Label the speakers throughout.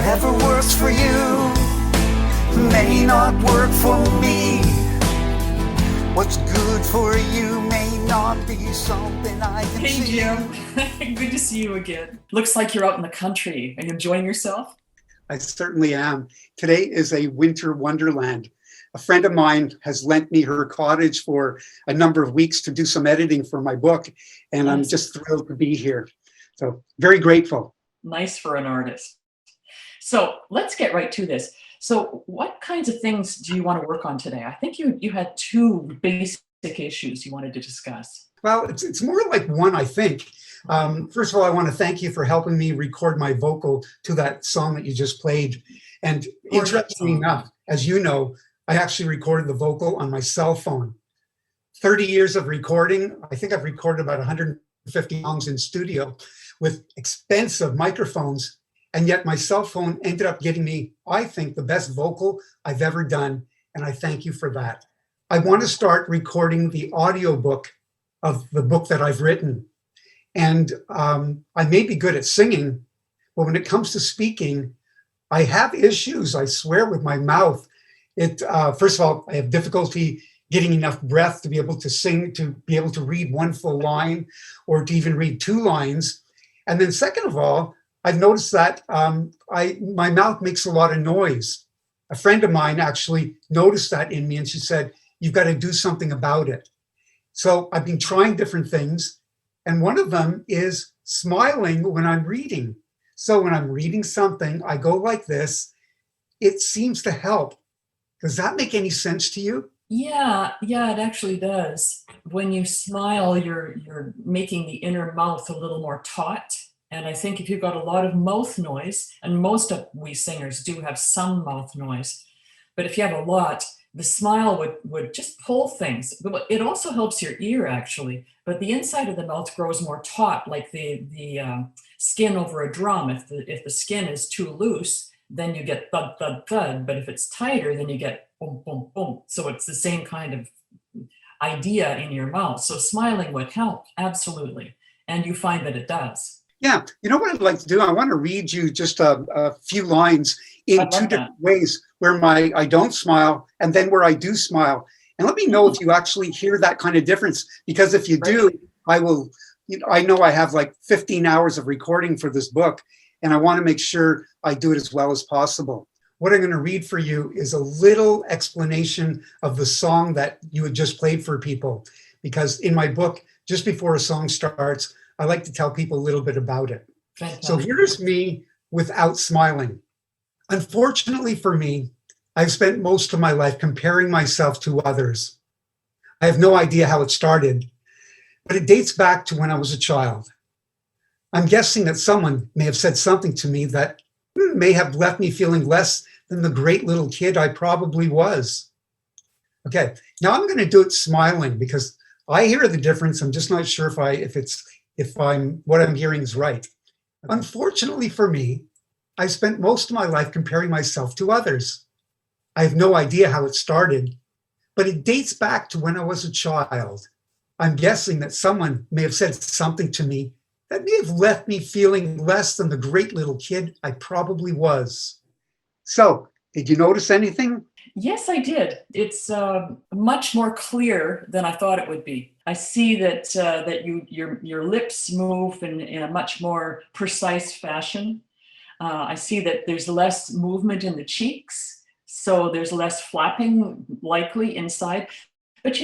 Speaker 1: Whatever works for you may not work for me. What's good for you may not be something I can see.
Speaker 2: Hey Jim, good to see you again. Looks like you're out in the country. Are you enjoying yourself?
Speaker 3: I certainly am. Today is a winter wonderland. A friend of mine has lent me her cottage for a number of weeks to do some editing for my book, and I'm just thrilled to be here. So very grateful.
Speaker 2: Nice for an artist. So let's get right to this. So what kinds of things do you want to work on today? I think you had two basic issues you wanted to discuss.
Speaker 3: Well, it's more like one, I think. First of all, I want to thank you for helping me record my vocal to that song that you just played. And interestingly enough, as you know, I actually recorded the vocal on my cell phone. 30 years of recording. I think I've recorded about 150 songs in studio with expensive microphones. And yet my cell phone ended up getting me, I think, the best vocal I've ever done. And I thank you for that. I want to start recording the audiobook of the book that I've written. And I may be good at singing, but when it comes to speaking, I have issues, I swear, with my mouth. First of all, I have difficulty getting enough breath to be able to sing, to be able to read one full line or to even read two lines. And then second of all, I've noticed that my mouth makes a lot of noise. A friend of mine actually noticed that in me, and she said, "You've got to do something about it." So I've been trying different things, and one of them is smiling when I'm reading. So when I'm reading something, I go like this. It seems to help. Does that make any sense to you?
Speaker 2: Yeah, it actually does. When you smile, you're making the inner mouth a little more taut. And I think if you've got a lot of mouth noise, and most of we singers do have some mouth noise, but if you have a lot, the smile would just pull things. It also helps your ear, actually, but the inside of the mouth grows more taut, like the skin over a drum. If the skin is too loose, then you get thud, thud, thud. But if it's tighter, then you get boom, boom, boom. So it's the same kind of idea in your mouth. So smiling would help, absolutely. And you find that it does.
Speaker 3: Yeah, you know what I'd like to do? I want to read you just a few lines in two different ways, where I don't smile and then where I do smile. And let me know if you actually hear that kind of difference, because if you do, I will, I know I have like 15 hours of recording for this book, and I want to make sure I do it as well as possible. What I'm going to read for you is a little explanation of the song that you had just played for people, because in my book, just before a song starts, I like to tell people a little bit about it.
Speaker 2: Fantastic.
Speaker 3: So here's me without smiling. Unfortunately for me, I've spent most of my life comparing myself to others. I have no idea how it started, but it dates back to when I was a child. I'm guessing that someone may have said something to me that may have left me feeling less than the great little kid I probably was. Okay, now I'm going to do it smiling because I hear the difference. I'm just not sure if what I'm hearing is right. Unfortunately for me, I've spent most of my life comparing myself to others. I have no idea how it started, but it dates back to when I was a child. I'm guessing that someone may have said something to me that may have left me feeling less than the great little kid I probably was. So, did you notice anything?
Speaker 2: Yes, I did. It's much more clear than I thought it would be. I see that your lips move in a much more precise fashion. I see that there's less movement in the cheeks, so there's less flapping likely inside. But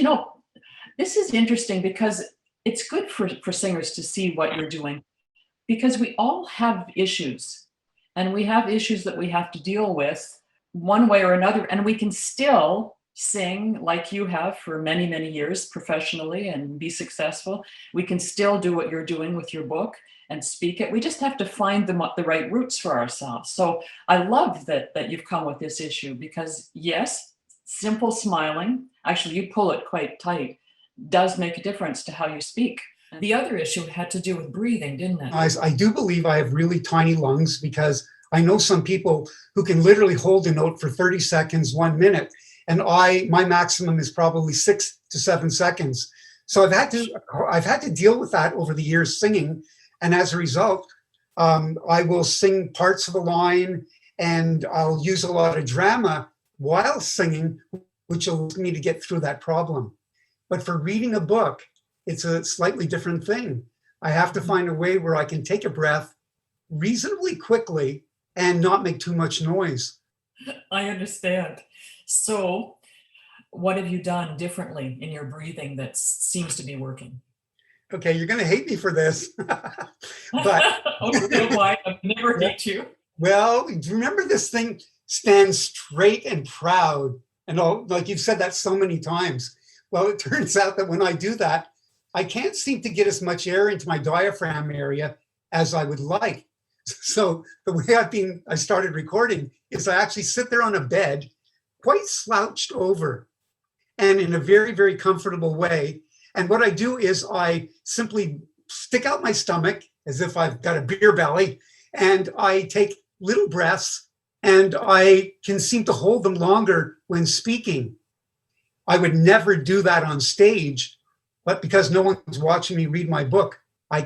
Speaker 2: this is interesting because it's good for singers to see what you're doing, because we all have issues, and we have issues that we have to deal with one way or another, and we can still sing like you have for many, many years professionally and be successful. We can still do what you're doing with your book and speak it. We just have to find the right roots for ourselves. So I love that you've come with this issue, because yes, simple smiling, actually you pull it quite tight, does make a difference to how you speak. The other issue had to do with breathing, didn't it?
Speaker 3: I do believe I have really tiny lungs, because I know some people who can literally hold a note for 30 seconds, 1 minute, and my maximum is probably 6 to 7 seconds. So I've had to deal with that over the years singing, and as a result, I will sing parts of a line and I'll use a lot of drama while singing, which allows me to get through that problem. But for reading a book, it's a slightly different thing. I have to find a way where I can take a breath reasonably quickly and not make too much noise.
Speaker 2: I understand. So, what have you done differently in your breathing that seems to be working?
Speaker 3: Okay, you're going to hate me for this, but
Speaker 2: Okay, why? I've never hate you.
Speaker 3: well, remember this thing, stand straight and proud. And all, like you've said that so many times. Well, it turns out that when I do that, I can't seem to get as much air into my diaphragm area as I would like. So the way I started recording is I actually sit there on a bed, quite slouched over, and in a very, very comfortable way. And what I do is I simply stick out my stomach as if I've got a beer belly, and I take little breaths, and I can seem to hold them longer when speaking. I would never do that on stage, but because no one's watching me read my book, I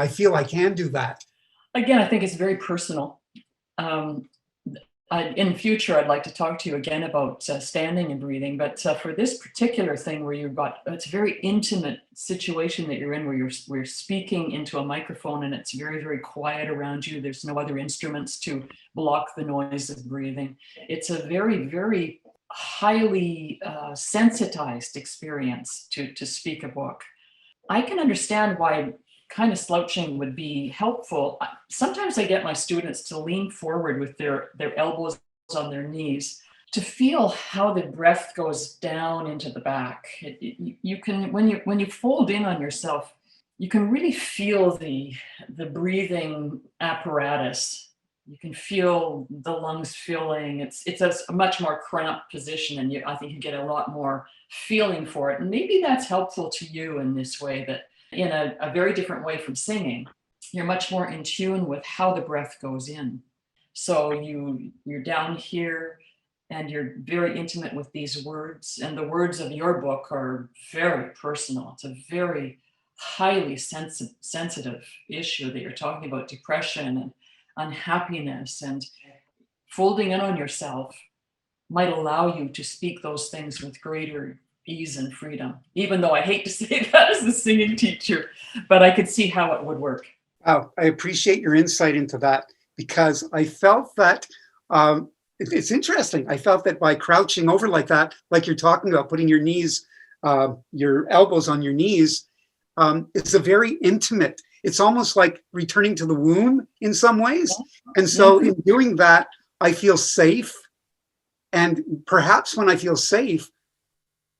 Speaker 3: feel I can do that.
Speaker 2: Again, I think it's very personal. In the future, I'd like to talk to you again about standing and breathing, but for this particular thing where it's a very intimate situation that you're in, where we're speaking into a microphone and it's very, very quiet around you. There's no other instruments to block the noise of breathing. It's a very, very highly sensitized experience to speak a book. I can understand why kind of slouching would be helpful. Sometimes I get my students to lean forward with their elbows on their knees to feel how the breath goes down into the back. You can, when you fold in on yourself, you can really feel the breathing apparatus. You can feel the lungs filling. It's a much more cramped position, and I think you get a lot more feeling for it. And maybe that's helpful to you in this way, that in a very different way from singing, you're much more in tune with how the breath goes in. So you're down here and you're very intimate with these words, and the words of your book are very personal. It's a very highly sensitive issue that you're talking about, depression and unhappiness, and folding in on yourself might allow you to speak those things with greater ease and freedom, even though I hate to say that as a singing teacher, but I could see how it would work.
Speaker 3: Oh, I appreciate your insight into that, because I felt that it's interesting. I felt that by crouching over like that, like you're talking about, putting your knees, your elbows on your knees, it's a very intimate, it's almost like returning to the womb in some ways. And so in doing that, I feel safe. And perhaps when I feel safe,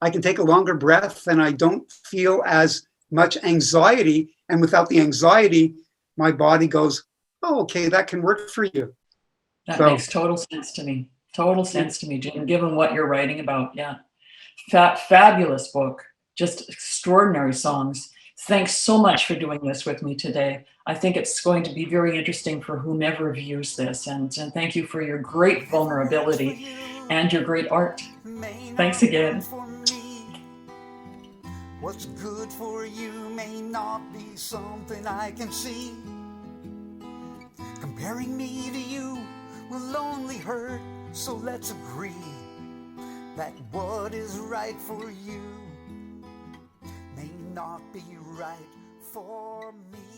Speaker 3: I can take a longer breath and I don't feel as much anxiety. And without the anxiety, my body goes, oh, okay, that can work for you.
Speaker 2: That makes total sense to me. Total sense to me, Jim, given what you're writing about. Yeah. Fabulous book. Just extraordinary songs. Thanks so much for doing this with me today. I think it's going to be very interesting for whomever views this. And thank you for your great vulnerability and your great art. Thanks again.
Speaker 1: What's good for you may not be something I can see. Comparing me to you will only hurt, so let's agree that what is right for you may not be right for me.